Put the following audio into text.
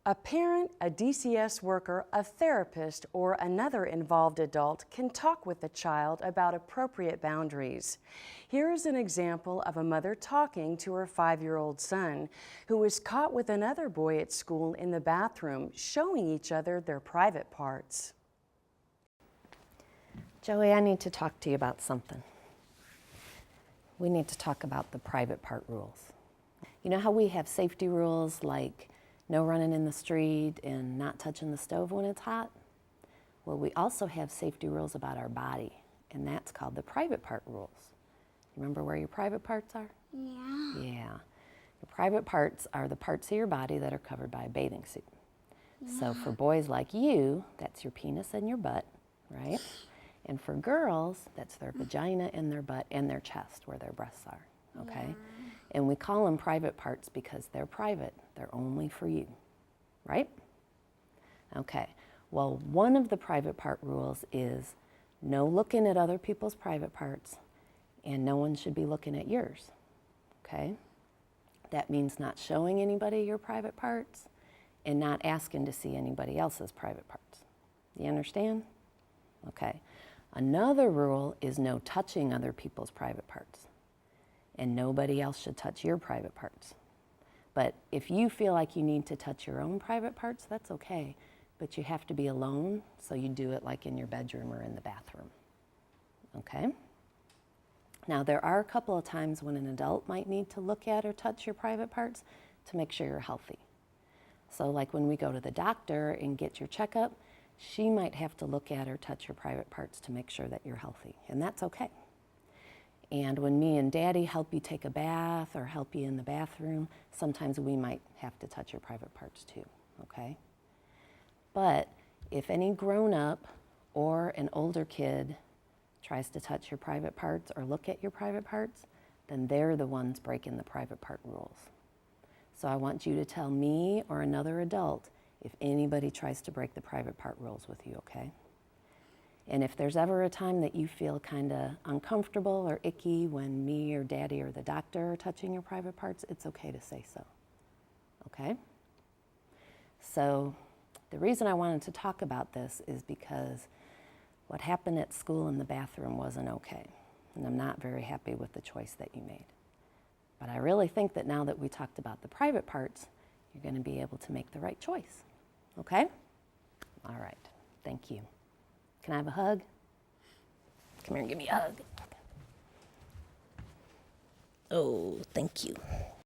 A parent, a DCS worker, a therapist, or another involved adult can talk with the child about appropriate boundaries. Here is an example of a mother talking to her 5-year-old son, who was caught with another boy at school in the bathroom, showing each other their private parts. Joey, I need to talk to you about something. We need to talk about the private part rules. You know how we have safety rules like no running in the street and not touching the stove when it's hot? Well, we also have safety rules about our body, and that's called the private part rules. Remember where your private parts are? Yeah. Yeah. The private parts are the parts of your body that are covered by a bathing suit. Yeah. So for boys like you, that's your penis and your butt, right? And for girls, that's their vagina and their butt and their chest where their breasts are, okay? Yeah. And we call them private parts because they're private. They're only for you, right? Okay, well, one of the private part rules is no looking at other people's private parts, and no one should be looking at yours, okay? That means not showing anybody your private parts and not asking to see anybody else's private parts. You understand? Okay. Another rule is no touching other people's private parts, and nobody else should touch your private parts. But if you feel like you need to touch your own private parts, that's okay, but you have to be alone, so you do it like in your bedroom or in the bathroom, okay? Now, there are a couple of times when an adult might need to look at or touch your private parts to make sure you're healthy. So like when we go to the doctor and get your checkup, she might have to look at or touch your private parts to make sure that you're healthy, and that's okay. And when me and Daddy help you take a bath or help you in the bathroom, sometimes we might have to touch your private parts too, okay? But if any grown-up or an older kid tries to touch your private parts or look at your private parts, then they're the ones breaking the private part rules. So I want you to tell me or another adult if anybody tries to break the private part rules with you, okay? And if there's ever a time that you feel kind of uncomfortable or icky when me or Daddy or the doctor are touching your private parts, it's okay to say so, okay? So the reason I wanted to talk about this is because what happened at school in the bathroom wasn't okay, and I'm not very happy with the choice that you made. But I really think that now that we talked about the private parts, you're going to be able to make the right choice, okay? All right, thank you. Can I have a hug? Come here and give me a hug. Oh, thank you.